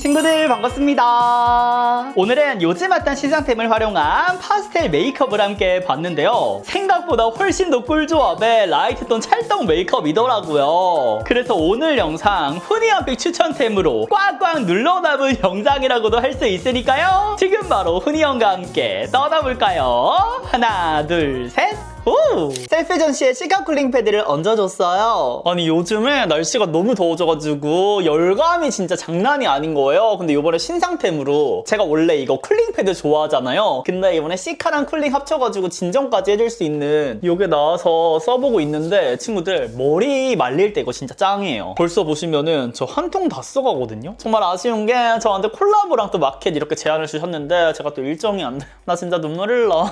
친구들 반갑습니다. 오늘은 요즘 핫한 시장템을 활용한 파스텔 메이크업을 함께 봤는데요. 생각보다 훨씬 더 꿀조합의 라이트톤 찰떡 메이크업이더라고요. 그래서 오늘 영상 훈이한픽 추천템으로 꽉꽉 눌러 담은 영상이라고도 할 수 있으니까요. 지금 바로 훈이형과 함께 떠나볼까요? 하나 둘 셋. 오! 셀프 전시에 시각 쿨링 패드를 얹어줬어요. 아니 요즘에 날씨가 너무 더워져가지고 열감이 진짜 장난이 아닌 거예요. 근데 이번에 신상템으로 제가 원래 이거 쿨링 패드 좋아하잖아요. 근데 이번에 시카랑 쿨링 합쳐가지고 진정까지 해줄 수 있는 이게 나와서 써보고 있는데 친구들 머리 말릴 때 이거 진짜 짱이에요. 벌써 보시면은 저 한 통 다 써가거든요. 정말 아쉬운 게 저한테 콜라보랑 또 마켓 이렇게 제안을 주셨는데 제가 또 일정이 안 돼. 나 진짜 눈물 흘러.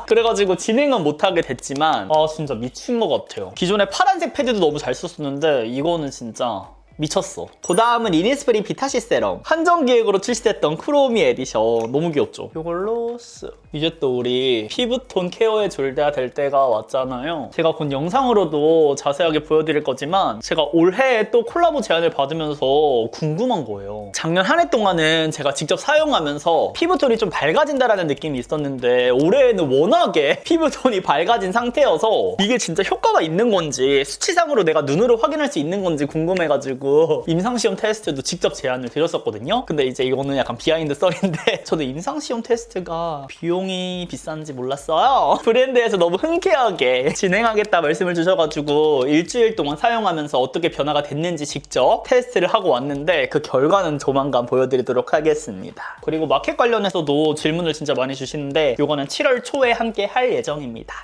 그래가지고 진행은 못하게 됐지만 진짜 미친 것 같아요. 기존에 파란색 패드도 너무 잘 썼었는데 이거는 진짜 미쳤어. 그 다음은 이니스프리 비타시 세럼 한정기획으로 출시됐던 크로미 에디션 너무 귀엽죠? 이걸로 쓱 이제 또 우리 피부톤 케어에 졸대야 될 때가 왔잖아요. 제가 곧 영상으로도 자세하게 보여드릴 거지만 제가 올해 또 콜라보 제안을 받으면서 궁금한 거예요. 작년 한 해 동안은 제가 직접 사용하면서 피부톤이 좀 밝아진다라는 느낌이 있었는데 올해에는 워낙에 피부톤이 밝아진 상태여서 이게 진짜 효과가 있는 건지 수치상으로 내가 눈으로 확인할 수 있는 건지 궁금해가지고 임상시험 테스트도 직접 제안을 드렸었거든요. 근데 이제 이거는 약간 비하인드 썰인데 저도 임상시험 테스트가 비용이 비싼지 몰랐어요. 브랜드에서 너무 흔쾌하게 진행하겠다 말씀을 주셔가지고 일주일 동안 사용하면서 어떻게 변화가 됐는지 직접 테스트를 하고 왔는데 그 결과는 조만간 보여드리도록 하겠습니다. 그리고 마켓 관련해서도 질문을 진짜 많이 주시는데 이거는 7월 초에 함께 할 예정입니다.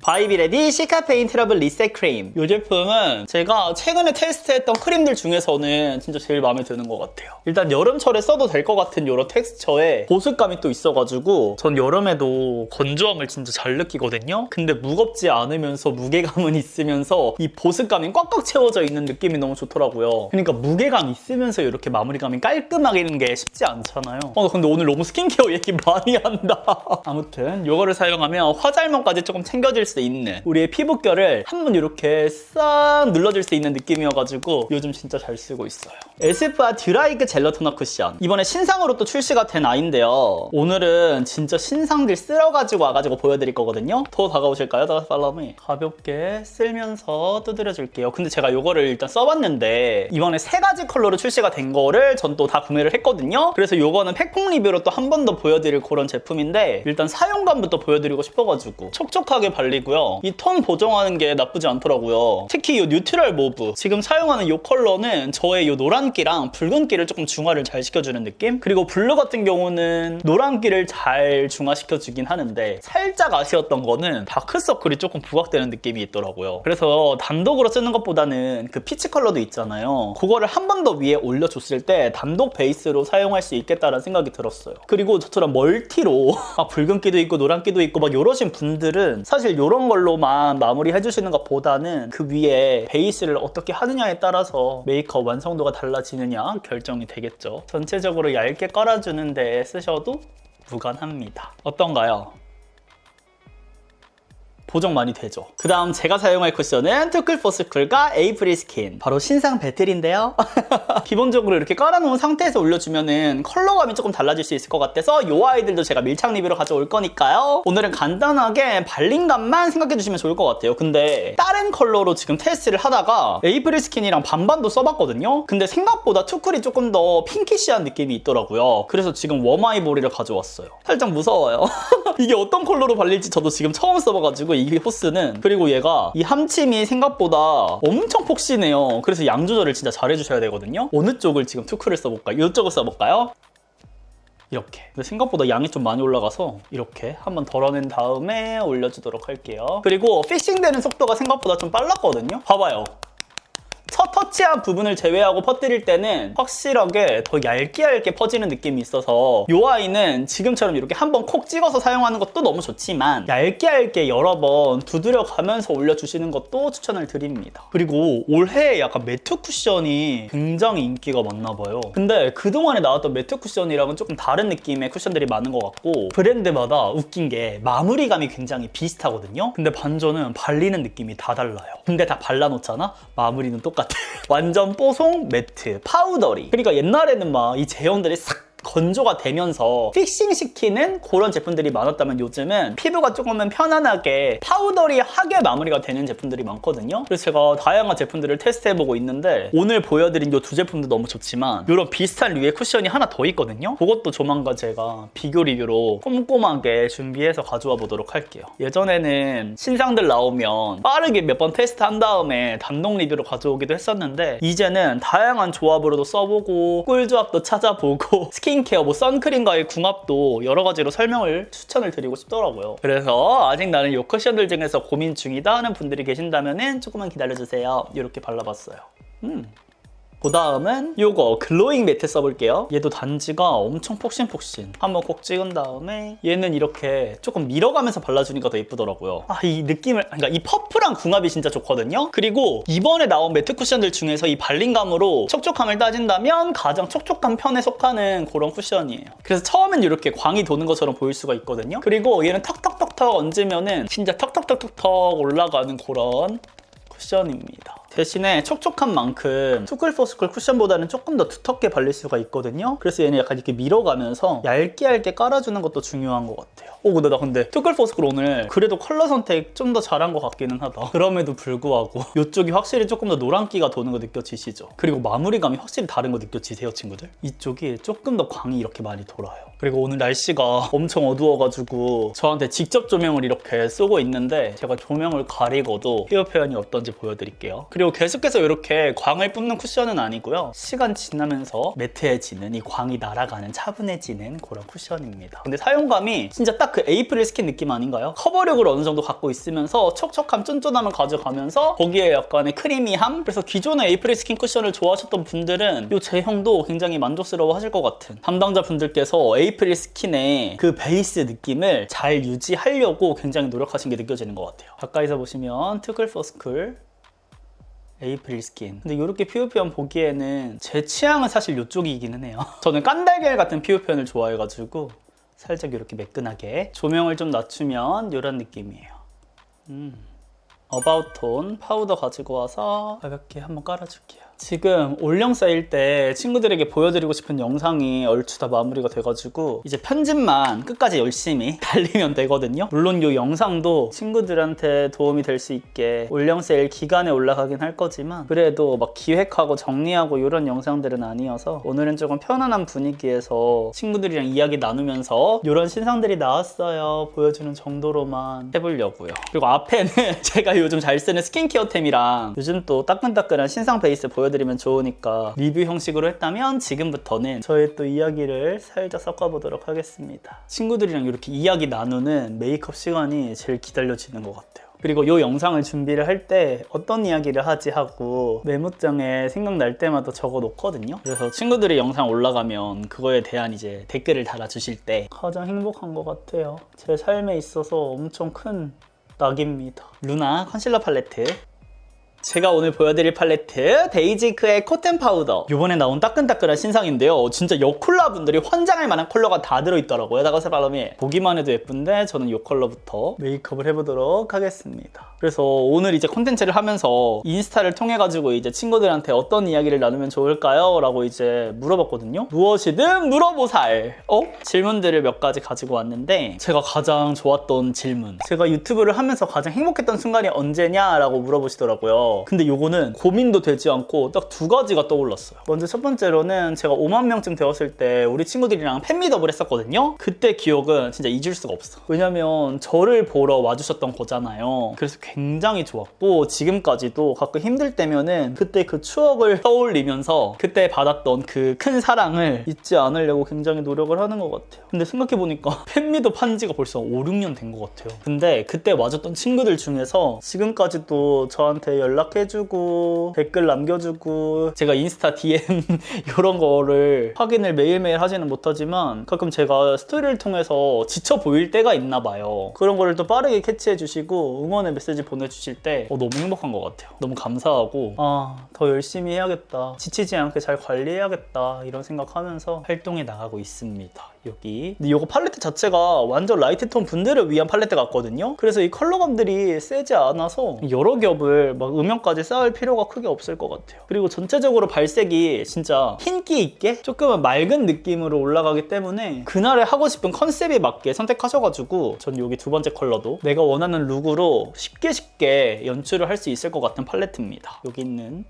바이비레디 시카페인 트러블 리셋 크림. 이 제품은 제가 최근에 테스트했던 크림들 중에서는 진짜 제일 마음에 드는 것 같아요. 일단 여름철에 써도 될 것 같은 이런 텍스처에 보습감이 또 있어가지고 전 여름에도 건조함을 진짜 잘 느끼거든요. 근데 무겁지 않으면서 무게감은 있으면서 이 보습감이 꽉꽉 채워져 있는 느낌이 너무 좋더라고요. 그러니까 무게감 있으면서 이렇게 마무리감이 깔끔하게 있는 게 쉽지 않잖아요. 근데 오늘 너무 스킨케어 얘기 많이 한다. 아무튼 이거를 사용하면 화잘먹까지 조금 챙겨줄 수 있는 우리의 피부결을 한번 이렇게 싹 눌러줄 수 있는 느낌이어가지고 요즘 진짜 잘 쓰고 있어요. 에스쁘아 듀라이크 젤러 토너 쿠션. 이번에 신상으로 또 출시가 된 아이인데요. 오늘은 진짜 신상들 쓸어가지고 와가지고 보여드릴 거거든요. 더 다가오실까요? 더 팔로미. 가볍게 쓸면서 두드려줄게요. 근데 제가 이거를 일단 써봤는데 이번에 3가지 컬러로 출시가 된 거를 전 또 다 구매를 했거든요. 그래서 이거는 팩폭 리뷰로 또 한 번 더 보여드릴 그런 제품인데 일단 사용감부터 보여드리고 싶어가지고 촉촉하게 발리고요. 이 톤 보정하는 게 나쁘지 않더라고요. 특히 이 뉴트럴 모브 지금 사용하는 이 컬러는 저의 이 노란기랑 붉은기를 조금 중화를 잘 시켜주는 느낌? 그리고 블루 같은 경우는 노란기를 잘 중화시켜주긴 하는데 살짝 아쉬웠던 거는 다크서클이 조금 부각되는 느낌이 있더라고요. 그래서 단독으로 쓰는 것보다는 그 피치 컬러도 있잖아요. 그거를 한 번 더 위에 올려줬을 때 단독 베이스로 사용할 수 있겠다라는 생각이 들었어요. 그리고 저처럼 멀티로 붉은기도 있고 노란기도 있고 막 이러신 분들은 사실 이런 걸로만 마무리 해주시는 것보다는 그 위에 베이스를 어떻게 하느냐에 따라서 메이크업 완성도가 달라지느냐 결정이 되겠죠. 전체적으로 얇게 깔아주는 데 쓰셔도 무관합니다. 어떤가요? 보정 많이 되죠. 그 다음 제가 사용할 쿠션은 투쿨포스쿨과 에이프릴 스킨. 바로 신상 배틀인데요. 기본적으로 이렇게 깔아놓은 상태에서 올려주면은 컬러감이 조금 달라질 수 있을 것 같아서 이 아이들도 제가 밀착 리뷰로 가져올 거니까요. 오늘은 간단하게 발림감만 생각해주시면 좋을 것 같아요. 근데 다른 컬러로 지금 테스트를 하다가 에이프릴 스킨이랑 반반도 써봤거든요. 근데 생각보다 투쿨이 조금 더 핑키시한 느낌이 있더라고요. 그래서 지금 웜아이보리를 가져왔어요. 살짝 무서워요. 이게 어떤 컬러로 발릴지 저도 지금 처음 써봐가지고 이 호스는. 그리고 얘가 이 함침이 생각보다 엄청 폭신해요. 그래서 양 조절을 진짜 잘 해주셔야 되거든요. 어느 쪽을 지금 투쿨을 써볼까요? 이쪽을 써볼까요? 이렇게. 근데 생각보다 양이 좀 많이 올라가서 이렇게 한번 덜어낸 다음에 올려주도록 할게요. 그리고 피싱되는 속도가 생각보다 좀 빨랐거든요. 봐봐요. 첫 터치한 부분을 제외하고 퍼뜨릴 때는 확실하게 더 얇게 퍼지는 느낌이 있어서 이 아이는 지금처럼 이렇게 한번 콕 찍어서 사용하는 것도 너무 좋지만 얇게 여러 번 두드려 가면서 올려주시는 것도 추천을 드립니다. 그리고 올해 약간 매트 쿠션이 굉장히 인기가 많나 봐요. 근데 그동안에 나왔던 매트 쿠션이랑은 조금 다른 느낌의 쿠션들이 많은 것 같고 브랜드마다 웃긴 게 마무리감이 굉장히 비슷하거든요. 근데 반전은 발리는 느낌이 다 달라요. 근데 다 발라놓잖아? 마무리는 똑같아. 마트. 완전 뽀송 매트, 파우더리. 그러니까 옛날에는 막 이 제형들이 싹 건조가 되면서 픽싱시키는 그런 제품들이 많았다면 요즘은 피부가 조금은 편안하게 파우더리하게 마무리가 되는 제품들이 많거든요. 그래서 제가 다양한 제품들을 테스트해보고 있는데 오늘 보여드린 이 두 제품도 너무 좋지만 이런 비슷한 류의 쿠션이 하나 더 있거든요. 그것도 조만간 제가 비교 리뷰로 꼼꼼하게 준비해서 가져와 보도록 할게요. 예전에는 신상들 나오면 빠르게 몇 번 테스트한 다음에 단독 리뷰로 가져오기도 했었는데 이제는 다양한 조합으로도 써보고 꿀조합도 찾아보고 스킨케어, 뭐 선크림과의 궁합도 여러 가지로 추천을 드리고 싶더라고요. 그래서 아직 나는 이 쿠션들 중에서 고민 중이다 하는 분들이 계신다면 조금만 기다려주세요. 이렇게 발라봤어요. 그 다음은 요거 글로잉 매트 써볼게요. 얘도 단지가 엄청 폭신폭신. 한번 콕 찍은 다음에 얘는 이렇게 조금 밀어가면서 발라주니까 더 예쁘더라고요. 이 느낌을, 그러니까 이 퍼프랑 궁합이 진짜 좋거든요. 그리고 이번에 나온 매트 쿠션들 중에서 이 발림감으로 촉촉함을 따진다면 가장 촉촉한 편에 속하는 그런 쿠션이에요. 그래서 처음엔 이렇게 광이 도는 것처럼 보일 수가 있거든요. 그리고 얘는 턱턱턱턱 얹으면은 진짜 턱턱턱턱 올라가는 그런 쿠션입니다. 대신에 촉촉한 만큼 투쿨포스쿨 쿠션보다는 조금 더 두텁게 발릴 수가 있거든요. 그래서 얘는 약간 이렇게 밀어가면서 얇게 깔아주는 것도 중요한 것 같아요. 근데 나 투쿨포스쿨 오늘 그래도 컬러 선택 좀 더 잘한 것 같기는 하다. 그럼에도 불구하고 이쪽이 확실히 조금 더 노란기가 도는 거 느껴지시죠? 그리고 마무리감이 확실히 다른 거 느껴지세요, 친구들? 이쪽이 조금 더 광이 이렇게 많이 돌아요. 그리고 오늘 날씨가 엄청 어두워가지고 저한테 직접 조명을 이렇게 쏘고 있는데 제가 조명을 가리고도 피부 표현이 어떤지 보여드릴게요. 그리고 계속해서 이렇게 광을 뿜는 쿠션은 아니고요. 시간 지나면서 매트해지는, 이 광이 날아가는, 차분해지는 그런 쿠션입니다. 근데 사용감이 진짜 딱 그 에이프릴 스킨 느낌 아닌가요? 커버력을 어느 정도 갖고 있으면서 촉촉함, 쫀쫀함을 가져가면서 거기에 약간의 크리미함? 그래서 기존의 에이프릴 스킨 쿠션을 좋아하셨던 분들은 이 제형도 굉장히 만족스러워 하실 것 같은, 담당자분들께서 에이프릴 스킨의 그 베이스 느낌을 잘 유지하려고 굉장히 노력하신 게 느껴지는 것 같아요. 가까이서 보시면 투쿨포스쿨 에이프릴 스킨. 근데 이렇게 피부 표현 보기에는 제 취향은 사실 이쪽이기는 해요. 저는 깐달걀 같은 피부 표현을 좋아해가지고 살짝 이렇게 매끈하게 조명을 좀 낮추면 이런 느낌이에요. 어바웃톤 파우더 가지고 와서 가볍게 한번 깔아줄게요. 지금 올영 쌓일 때 친구들에게 보여드리고 싶은 영상이 얼추 다 마무리가 돼가지고 이제 편집만 끝까지 열심히 달리면 되거든요. 물론 이 영상도 친구들한테 도움이 될 수 있게 올영 세일 기간에 올라가긴 할 거지만 그래도 막 기획하고 정리하고 이런 영상들은 아니어서 오늘은 조금 편안한 분위기에서 친구들이랑 이야기 나누면서 이런 신상들이 나왔어요 보여주는 정도로만 해보려고요. 그리고 앞에는 제가 요즘 잘 쓰는 스킨케어템이랑 요즘 또 따끈따끈한 신상 베이스 보여드리면 좋으니까 리뷰 형식으로 했다면 지금부터는 저의 또 이야기를 살짝 섞어보도록 하겠습니다. 친구들이랑 이렇게 이야기 나누는 메이크업 시간이 제일 기다려지는 것 같아요. 그리고 이 영상을 준비를 할 때 어떤 이야기를 하지 하고 메모장에 생각날 때마다 적어 놓거든요. 그래서 친구들이 영상 올라가면 그거에 대한 이제 댓글을 달아주실 때 가장 행복한 것 같아요. 제 삶에 있어서 엄청 큰 낙입니다. 루나 컨실러 팔레트. 제가 오늘 보여드릴 팔레트 데이지크의 코튼 파우더. 이번에 나온 따끈따끈한 신상인데요. 진짜 요 컬러분들이 환장할 만한 컬러가 다 들어있더라고요. 다가세 발람이 보기만 해도 예쁜데 저는 이 컬러부터 메이크업을 해보도록 하겠습니다. 그래서 오늘 이제 콘텐츠를 하면서 인스타를 통해 가지고 이제 친구들한테 어떤 이야기를 나누면 좋을까요? 라고 이제 물어봤거든요. 무엇이든 물어보살. 질문들을 몇 가지 가지고 왔는데 제가 가장 좋았던 질문, 제가 유튜브를 하면서 가장 행복했던 순간이 언제냐? 라고 물어보시더라고요. 근데 요거는 고민도 되지 않고 딱 두 가지가 떠올랐어요. 먼저 첫 번째로는 제가 5만 명쯤 되었을 때 우리 친구들이랑 팬미업을 했었거든요. 그때 기억은 진짜 잊을 수가 없어. 왜냐면 저를 보러 와주셨던 거잖아요. 그래서 굉장히 좋았고 지금까지도 가끔 힘들 때면은 그때 그 추억을 떠올리면서 그때 받았던 그 큰 사랑을 잊지 않으려고 굉장히 노력을 하는 것 같아요. 근데 생각해보니까 팬미업 한 지가 벌써 5, 6년 된 것 같아요. 근데 그때 와줬던 친구들 중에서 지금까지도 저한테 연락해주고 댓글 남겨주고 제가 인스타 DM 이런 거를 확인을 매일매일 하지는 못하지만 가끔 제가 스토리를 통해서 지쳐 보일 때가 있나 봐요. 그런 거를 또 빠르게 캐치해주시고 응원의 메시지 보내주실 때 너무 행복한 것 같아요. 너무 감사하고 더 열심히 해야겠다, 지치지 않게 잘 관리해야겠다 이런 생각하면서 활동해 나가고 있습니다. 여기. 근데 이거 팔레트 자체가 완전 라이트톤 분들을 위한 팔레트 같거든요. 그래서 이 컬러감들이 세지 않아서 여러 겹을 막 벽면까지 쌓을 필요가 크게 없을 것 같아요. 그리고 전체적으로 발색이 진짜 흰기 있게 조금은 맑은 느낌으로 올라가기 때문에 그날에 하고 싶은 컨셉에 맞게 선택하셔가지고 전 여기 두 번째 컬러도 내가 원하는 룩으로 쉽게 연출을 할 수 있을 것 같은 팔레트입니다. 여기 있는.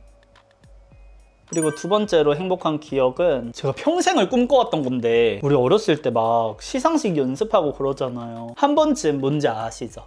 그리고 두 번째로 행복한 기억은 제가 평생을 꿈꿔왔던 건데, 우리 어렸을 때 막 시상식 연습하고 그러잖아요. 한 번쯤 뭔지 아시죠?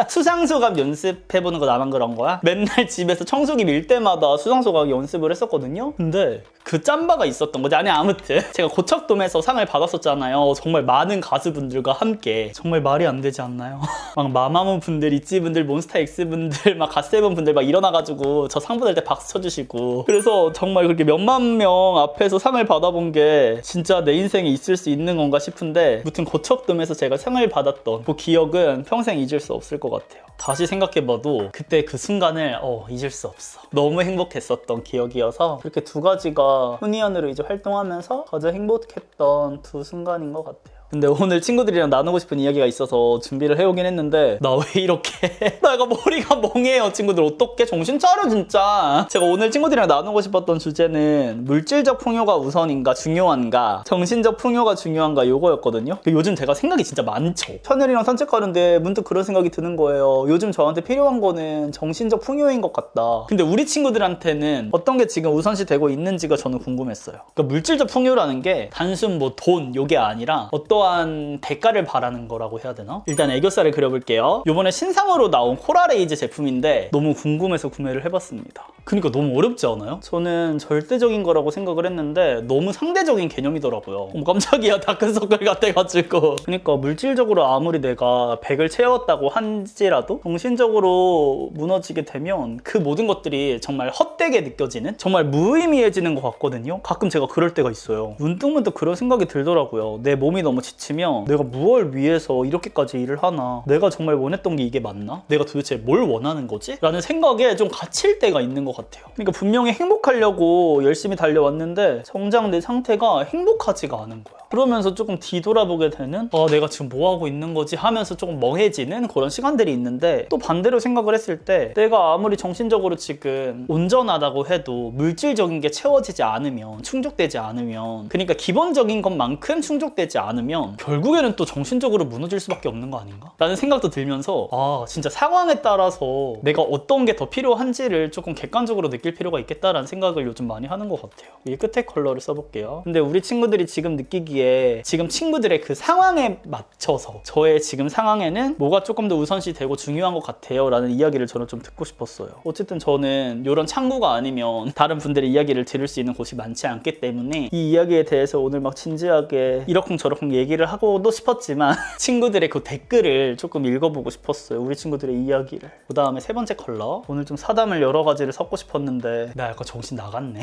수상소감 연습해보는 거 나만 그런 거야? 맨날 집에서 청소기 밀 때마다 수상소감 연습을 했었거든요? 근데 그 짬바가 있었던 거지. 아니 아무튼 제가 고척돔에서 상을 받았었잖아요. 정말 많은 가수분들과 함께. 정말 말이 안 되지 않나요? 막 마마무 분들, 있지 분들, 몬스타엑스 분들, 막 갓세븐 분들 막 일어나가지고 저 상 받을 때 박수 쳐주시고, 그래서 정말 그렇게 몇만 명 앞에서 상을 받아본 게 진짜 내 인생에 있을 수 있는 건가 싶은데, 무튼 고척돔에서 제가 상을 받았던 그 기억은 평생 잊을 수 없을 것 같아요. 다시 생각해봐도 그때 그 순간을 잊을 수 없어. 너무 행복했었던 기억이어서 그렇게 두 가지가 후니언으로 이제 활동하면서 가장 행복했던 두 순간인 것 같아요. 근데 오늘 친구들이랑 나누고 싶은 이야기가 있어서 준비를 해오긴 했는데, 나 왜 이렇게 내가 머리가 멍해요 친구들. 어떡해, 정신 차려 진짜. 제가 오늘 친구들이랑 나누고 싶었던 주제는 물질적 풍요가 우선인가 중요한가, 정신적 풍요가 중요한가, 요거였거든요. 요즘 제가 생각이 진짜 많죠. 샤넬이랑 산책하는데 문득 그런 생각이 드는 거예요. 요즘 저한테 필요한 거는 정신적 풍요인 것 같다. 근데 우리 친구들한테는 어떤 게 지금 우선시 되고 있는지가 저는 궁금했어요. 그러니까 물질적 풍요라는 게 단순 뭐 돈 요게 아니라 어떠한 대가를 바라는 거라고 해야 되나? 일단 애교살을 그려볼게요. 이번에 신상으로 나온 코라레이즈 제품인데 너무 궁금해서 구매를 해봤습니다. 그러니까 너무 어렵지 않아요? 저는 절대적인 거라고 생각을 했는데 너무 상대적인 개념이더라고요. 깜짝이야, 다크서클 같아가지고. 그러니까 물질적으로 아무리 내가 100을 채웠다고 한지라도 정신적으로 무너지게 되면 그 모든 것들이 정말 헛되게 느껴지는, 정말 무의미해지는 것 같거든요. 가끔 제가 그럴 때가 있어요. 문득문득 그런 생각이 들더라고요. 내 몸이 너무 지치면 내가 무엇을 위해서 이렇게까지 일을 하나? 내가 정말 원했던 게 이게 맞나? 내가 도대체 뭘 원하는 거지? 라는 생각에 좀 갇힐 때가 있는 것 같아요. 그러니까 분명히 행복하려고 열심히 달려왔는데 정작 내 상태가 행복하지가 않은 거야. 그러면서 조금 뒤돌아보게 되는, 내가 지금 뭐 하고 있는 거지 하면서 조금 멍해지는 그런 시간들이 있는데, 또 반대로 생각을 했을 때 내가 아무리 정신적으로 지금 온전하다고 해도 물질적인 게 채워지지 않으면, 충족되지 않으면, 그러니까 기본적인 것만큼 충족되지 않으면 결국에는 또 정신적으로 무너질 수밖에 없는 거 아닌가? 라는 생각도 들면서 진짜 상황에 따라서 내가 어떤 게 더 필요한지를 조금 객관적으로 느낄 필요가 있겠다라는 생각을 요즘 많이 하는 것 같아요. 이 끝에 컬러를 써볼게요. 근데 우리 친구들이 지금 느끼기에 지금 친구들의 그 상황에 맞춰서 저의 지금 상황에는 뭐가 조금 더 우선시 되고 중요한 것 같아요 라는 이야기를 저는 좀 듣고 싶었어요. 어쨌든 저는 이런 창구가 아니면 다른 분들의 이야기를 들을 수 있는 곳이 많지 않기 때문에 이 이야기에 대해서 오늘 막 진지하게 이러쿵저러쿵 얘기를 하고도 싶었지만 친구들의 그 댓글을 조금 읽어보고 싶었어요. 우리 친구들의 이야기를. 그 다음에 세 번째 컬러. 오늘 좀 사담을 여러 가지를 섞고 싶었는데 나 약간 정신 나갔네.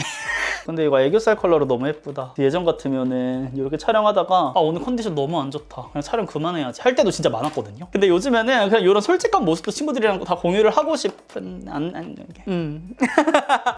근데 이거 애교살 컬러로 너무 예쁘다. 예전 같으면은 이렇게 촬영하다가 오늘 컨디션 너무 안 좋다, 그냥 촬영 그만해야지 할 때도 진짜 많았거든요. 근데 요즘에는 그냥 이런 솔직한 모습도 친구들이랑 다 공유를 하고 싶은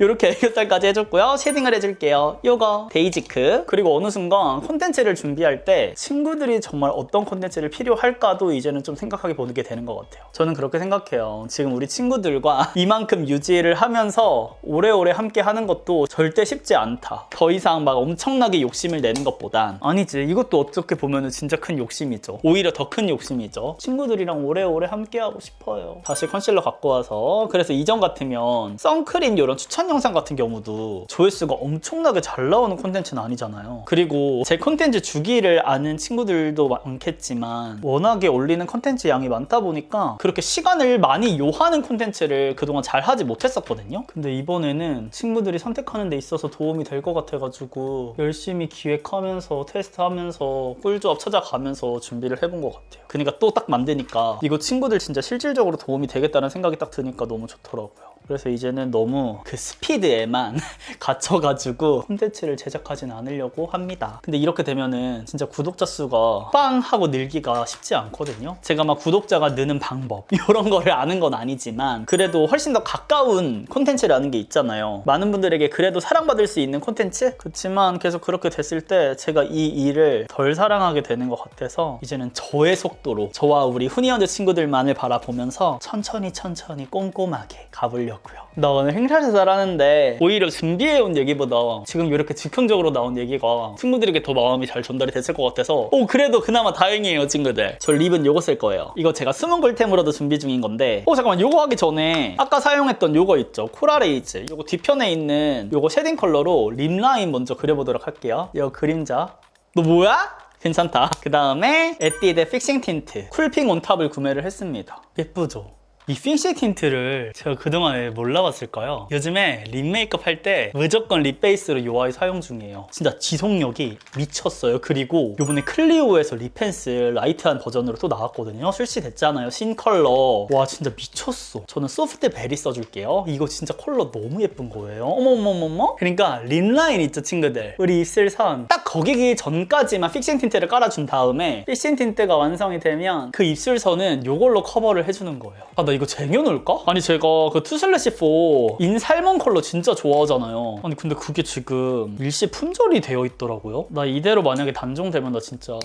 이렇게 애교살까지 해줬고요. 쉐딩을 해줄게요. 요거 데이지크. 그리고 어느 순간 콘텐츠를 준비할 때 친구들이 정말 어떤 콘텐츠를 필요할까도 이제는 좀 생각하게 보게 되는 것 같아요. 저는 그렇게 생각해요. 지금 우리 친구들과 이만큼 유지를 하면서 오래오래 함께 하는 것도 절대 쉽지 않다. 더 이상 막 엄청나게 욕심을 내는 것보단, 아니지, 이것도 어떻게 보면 진짜 큰 욕심이죠. 오히려 더 큰 욕심이죠. 친구들이랑 오래오래 함께 하고 싶어요. 다시 컨실러 갖고 와서. 그래서 이전 같으면 선크림 이런 추천 영상 같은 경우도 조회수가 엄청나게 잘 나오는 콘텐츠는 아니잖아요. 그리고 제 콘텐츠 주기를 아는 친구들도 많겠지만 워낙에 올리는 콘텐츠 양이 많다 보니까 그렇게 시간을 많이 요하는 콘텐츠를 그동안 잘 하지 못했었거든요. 근데 이번에는 친구들이 선택하는 데 있어서 도움이 될 것 같아가지고 열심히 기획하면서 테스트하면서 꿀조합 찾아가면서 준비를 해본 것 같아요. 그러니까 또 딱 만드니까 이거 친구들 진짜 실질적으로 도움이 되겠다는 생각이 딱 드니까 너무 좋더라고요. 그래서 이제는 너무 그 스피드에만 갇혀가지고 콘텐츠를 제작하진 않으려고 합니다. 근데 이렇게 되면은 진짜 구독자 수가 빵 하고 늘기가 쉽지 않거든요. 제가 막 구독자가 느는 방법 이런 거를 아는 건 아니지만 그래도 훨씬 더 가까운 콘텐츠라는 게 있잖아요. 많은 분들에게 그래도 사랑받을 수 있는 콘텐츠? 그렇지만 계속 그렇게 됐을 때 제가 이 일을 덜 사랑하게 되는 것 같아서 이제는 저의 속도로 저와 우리 후니언즈 친구들만을 바라보면서 천천히 꼼꼼하게 가보려고요. 하려고요. 나 오늘 행사를 하는데 오히려 준비해온 얘기보다 지금 이렇게 즉흥적으로 나온 얘기가 친구들에게 더 마음이 잘 전달이 됐을 것 같아서 그래도 그나마 다행이에요 친구들. 저 립은 요거 쓸 거예요. 이거 제가 스문글템으로도 준비 중인 건데 잠깐만, 요거 하기 전에 아까 사용했던 요거 있죠, 코랄에이즈. 요거 뒤편에 있는 요거 쉐딩 컬러로 립 라인 먼저 그려보도록 할게요. 요 그림자. 너 뭐야? 괜찮다. 그 다음에 에뛰드 픽싱 틴트 쿨핑 온탑을 구매를 했습니다. 예쁘죠? 이 픽싱 틴트를 제가 그동안에 몰라봤을까요? 요즘에 립 메이크업 할 때 무조건 립 베이스로 이 아이 사용 중이에요. 진짜 지속력이 미쳤어요. 그리고 요번에 클리오에서 립펜슬 라이트한 버전으로 또 나왔거든요. 출시됐잖아요. 신 컬러. 와 진짜 미쳤어. 저는 소프트 베리 써줄게요. 이거 진짜 컬러 너무 예쁜 거예요. 어머머머머. 그러니까 립 라인 있죠 친구들, 우리 입술선 딱 거기 전까지만 픽싱 틴트를 깔아준 다음에 픽싱 틴트가 완성이 되면 그 입술선은 요걸로 커버를 해주는 거예요. 나 이거 쟁여놓을까? 아니 제가 그 2/4 인살몬 컬러 진짜 좋아하잖아요. 아니 근데 그게 지금 일시 품절이 되어 있더라고요. 나 이대로 만약에 단종되면 나 진짜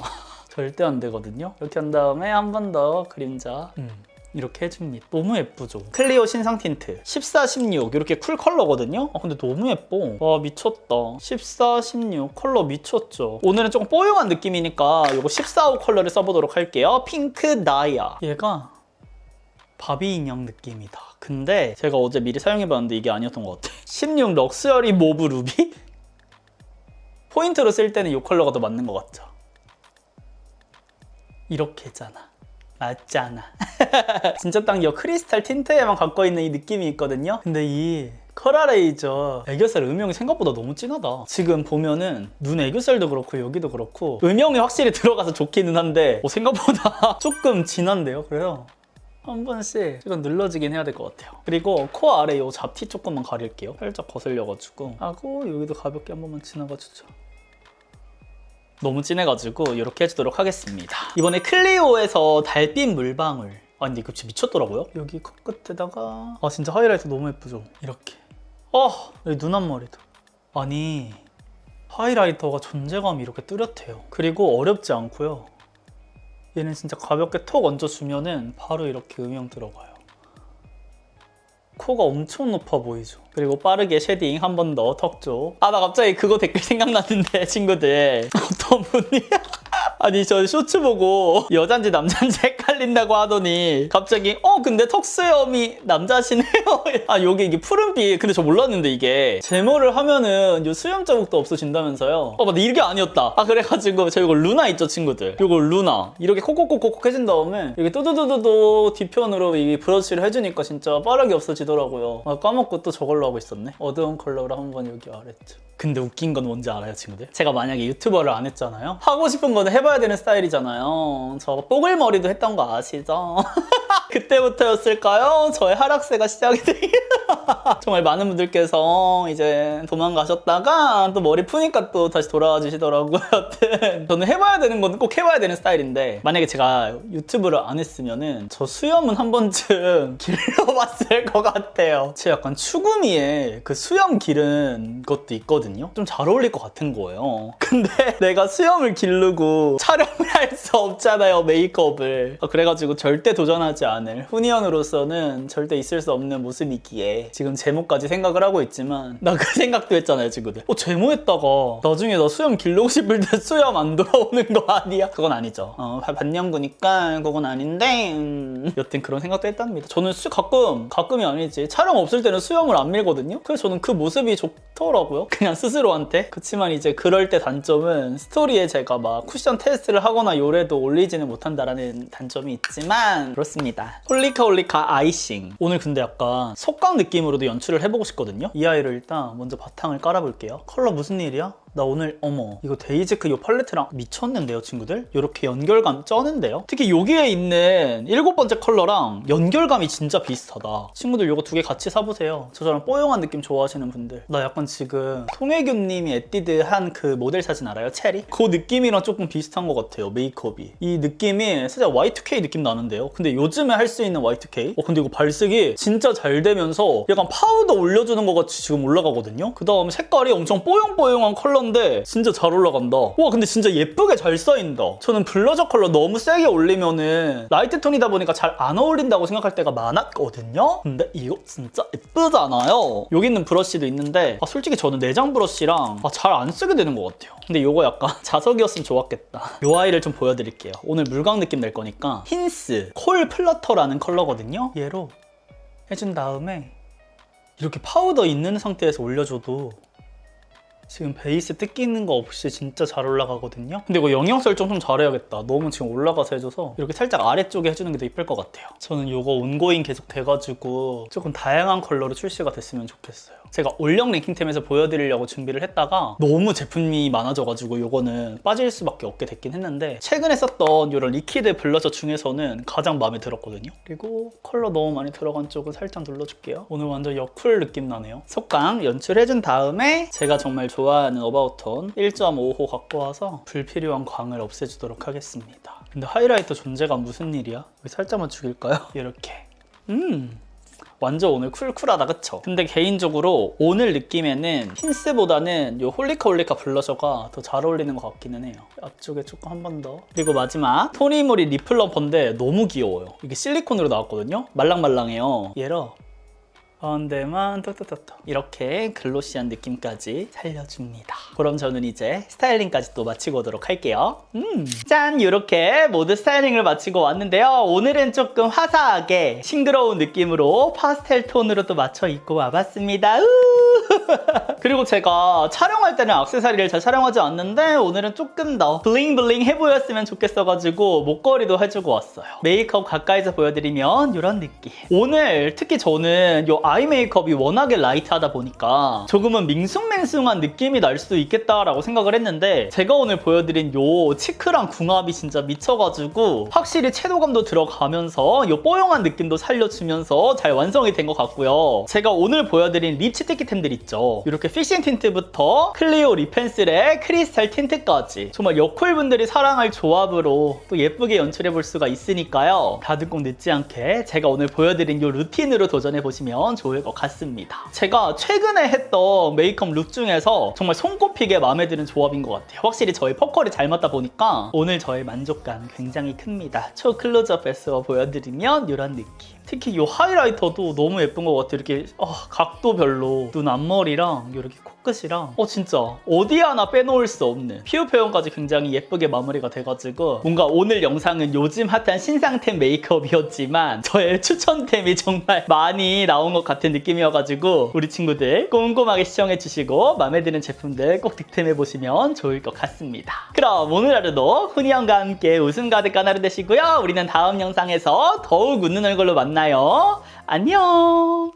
절대 안 되거든요. 이렇게 한 다음에 한 번 더 그림자 이렇게 해줍니다. 너무 예쁘죠? 클리오 신상 틴트 14, 16 이렇게 쿨 컬러거든요? 근데 너무 예뻐. 와 미쳤다. 14, 16 컬러 미쳤죠? 오늘은 조금 뽀용한 느낌이니까 이거 14호 컬러를 써보도록 할게요. 핑크 다이아. 얘가 바비 인형 느낌이다. 근데 제가 어제 미리 사용해봤는데 이게 아니었던 것 같아. 16 럭셔리 모브 루비? 포인트로 쓸 때는 이 컬러가 더 맞는 것 같죠? 이렇게잖아. 맞잖아. 진짜 딱 이 크리스탈 틴트에만 갖고 있는 이 느낌이 있거든요. 근데 이 코랄에이저 애교살 음영이 생각보다 너무 진하다. 지금 보면은 눈 애교살도 그렇고 여기도 그렇고 음영이 확실히 들어가서 좋기는 한데 생각보다 조금 진한데요. 그래서 한 번씩 이건 눌러지긴 해야 될 것 같아요. 그리고 코 아래 요 잡티 조금만 가릴게요. 살짝 거슬려가지고 하고 여기도 가볍게 한 번만 지나가주죠. 너무 진해가지고 이렇게 해주도록 하겠습니다. 이번에 클리오에서 달빛 물방울. 근데 이거 진짜 미쳤더라고요. 여기 코끝에다가 진짜 하이라이트 너무 예쁘죠? 이렇게. 여기 눈 앞머리도. 아니 하이라이터가 존재감이 이렇게 뚜렷해요. 그리고 어렵지 않고요. 얘는 진짜 가볍게 톡 얹어주면은 바로 이렇게 음영 들어가요. 코가 엄청 높아 보이죠? 그리고 빠르게 쉐딩 한 번 더 턱 쪽. 나 갑자기 그거 댓글 생각났는데 친구들. 어떤 분이 아니 저 쇼츠 보고 여잔지 남잔지 헷갈린다고 하더니 갑자기 근데 턱수염이 남자시네요. 여기 이게 푸른빛. 근데 저 몰랐는데 이게 제모를 하면은 요 수염 자국도 없어진다면서요. 맞다, 이게 아니었다. 그래가지고 저 이거 루나 있죠 친구들. 이거 루나 이렇게 콕콕콕콕 해준 다음에 여기 또도도도도 뒤편으로 이 브러쉬를 해주니까 진짜 빠르게 없어지더라고요. 까먹고 또 저걸로 하고 있었네. 어두운 컬러로 한번 여기 아래쪽. 근데 웃긴 건 뭔지 알아요 친구들? 제가 만약에 유튜버를 안 했잖아요? 하고 싶은 거는 해봐야 되는 스타일이잖아요. 저 뽀글머리도 했던 거 아시죠? 그때부터였을까요? 저의 하락세가 시작이 되긴 정말 많은 분들께서 이제 도망가셨다가 또 머리 푸니까 또 다시 돌아와 주시더라고요. 여튼 저는 해봐야 되는 건 꼭 해봐야 되는 스타일인데 만약에 제가 유튜브를 안 했으면은 저 수염은 한 번쯤 길러봤을 것 같아요. 제 약간 추구미에 그 수염 기른 것도 있거든요. 좀 잘 어울릴 것 같은 거예요. 근데 내가 수염을 기르고 촬영을 할 수 없잖아요, 메이크업을. 그래가지고 절대 도전하지 않을 후니언으로서는 절대 있을 수 없는 모습이기에 지금 제모까지 생각을 하고 있지만 나 그 생각도 했잖아요 친구들. 제모했다가 나중에 나 수염 기르고 싶을 때 수염 안 돌아오는 거 아니야? 그건 아니죠. 반년구니까 그건 아닌데 여튼 그런 생각도 했답니다. 저는 가끔이 아니지 촬영 없을 때는 수염을 안 밀거든요. 그래서 저는 그 모습이 좋더라고요, 그냥 스스로한테. 그치만 이제 그럴 때 단점은 스토리에 제가 막 쿠션 테스트를 하거나 요래도 올리지는 못한다라는 단점이 있지만 그렇습니다. 홀리카 아이싱. 오늘 근데 약간 속광 느낌으로도 연출을 해보고 싶거든요. 이 아이를 일단 먼저 바탕을 깔아볼게요. 컬러 무슨 일이야? 나 오늘 이 데이지크 이 팔레트랑 미쳤는데요 친구들? 이렇게 연결감 쩌는데요? 특히 여기에 있는 7번째 컬러랑 연결감이 진짜 비슷하다. 친구들 이거 2개 같이 사보세요. 저처럼 뽀용한 느낌 좋아하시는 분들. 나 약간 지금 송혜교님이 에뛰드 한 그 모델 사진 알아요? 체리? 그 느낌이랑 조금 비슷한 것 같아요, 메이크업이. 이 느낌이 살짝 Y2K 느낌 나는데요? 근데 요즘에 할 수 있는 Y2K? 근데 이거 발색이 진짜 잘 되면서 약간 파우더 올려주는 것 같이 지금 올라가거든요? 그 다음에 색깔이 엄청 뽀용뽀용한 컬러 컬러인데 진짜 잘 올라간다. 와 근데 진짜 예쁘게 잘 쌓인다. 저는 블러셔 컬러 너무 세게 올리면은 라이트 톤이다 보니까 잘 안 어울린다고 생각할 때가 많았거든요. 근데 이거 진짜 예쁘잖아요. 여기 있는 브러쉬도 있는데 솔직히 저는 내장 브러쉬랑 잘 안 쓰게 되는 것 같아요. 근데 이거 약간 자석이었으면 좋았겠다. 이 아이를 좀 보여드릴게요. 오늘 물광 느낌 낼 거니까 힌스 콜 플러터라는 컬러거든요. 얘로 해준 다음에 이렇게 파우더 있는 상태에서 올려줘도 지금 베이스 뜯기는 거 없이 진짜 잘 올라가거든요. 근데 이거 영역 설정 좀 잘해야겠다. 너무 지금 올라가서 해줘서 이렇게 살짝 아래쪽에 해주는 게 더 이쁠 것 같아요. 저는 이거 온고잉 계속 돼가지고 조금 다양한 컬러로 출시가 됐으면 좋겠어요. 제가 올영 랭킹템에서 보여드리려고 준비를 했다가 너무 제품이 많아져가지고 이거는 빠질 수밖에 없게 됐긴 했는데 최근에 썼던 이런 리퀴드 블러셔 중에서는 가장 마음에 들었거든요. 그리고 컬러 너무 많이 들어간 쪽은 살짝 눌러줄게요. 오늘 완전 여쿨 느낌 나네요. 속광 연출해준 다음에 제가 정말 좋아하는 어바웃톤 1.5호 갖고 와서 불필요한 광을 없애주도록 하겠습니다. 근데 하이라이터 존재감 무슨 일이야? 여기 살짝만 죽일까요? 이렇게 완전 오늘 쿨쿨하다 그쵸? 근데 개인적으로 오늘 느낌에는 힌스보다는 요 홀리카 블러셔가 더 잘 어울리는 것 같기는 해요. 앞쪽에 조금 한 번 더. 그리고 마지막 토니모리 립 플럼퍼인데 너무 귀여워요. 이게 실리콘으로 나왔거든요? 말랑말랑해요. 얘로 가운데만 톡톡톡톡 이렇게 글로시한 느낌까지 살려줍니다. 그럼 저는 이제 스타일링까지 또 마치고 오도록 할게요. 짠! 이렇게 모두 스타일링을 마치고 왔는데요. 오늘은 조금 화사하게 싱그러운 느낌으로 파스텔 톤으로 또 맞춰 입고 와봤습니다. 그리고 제가 촬영할 때는 액세서리를 잘 촬영하지 않는데 오늘은 조금 더 블링블링 해보였으면 좋겠어가지고 목걸이도 해주고 왔어요. 메이크업 가까이서 보여드리면 이런 느낌. 오늘 특히 저는 이 아이 메이크업이 워낙에 라이트하다 보니까 조금은 밍숭맹숭한 느낌이 날 수도 있겠다라고 생각을 했는데 제가 오늘 보여드린 요 치크랑 궁합이 진짜 미쳐가지고 확실히 채도감도 들어가면서 요 뽀용한 느낌도 살려주면서 잘 완성이 된 것 같고요. 제가 오늘 보여드린 립스틱템들 있죠. 이렇게 피싱 틴트부터 클리오 립 펜슬에 크리스탈 틴트까지 정말 여쿨분들이 사랑할 조합으로 또 예쁘게 연출해볼 수가 있으니까요. 다들 꼭 늦지 않게 제가 오늘 보여드린 요 루틴으로 도전해보시면 좋을 것 같습니다. 제가 최근에 했던 메이크업 룩 중에서 정말 손꼽히게 마음에 드는 조합인 것 같아요. 확실히 저희 퍼컬이 잘 맞다 보니까 오늘 저의 만족감 굉장히 큽니다. 초 클로즈업해서 보여드리면 이런 느낌. 특히 이 하이라이터도 너무 예쁜 것 같아요. 이렇게 각도별로 눈 앞머리랑 이렇게 코끝이랑 진짜 어디 하나 빼놓을 수 없는 피부 표현까지 굉장히 예쁘게 마무리가 돼가지고 뭔가 오늘 영상은 요즘 핫한 신상템 메이크업이었지만 저의 추천템이 정말 많이 나온 것 같은 느낌이어가지고 우리 친구들 꼼꼼하게 시청해주시고 마음에 드는 제품들 꼭 득템해보시면 좋을 것 같습니다. 그럼 오늘 하루도 훈이 형과 함께 웃음 가득한 하루 되시고요. 우리는 다음 영상에서 더욱 웃는 얼굴로 만나요. 안녕.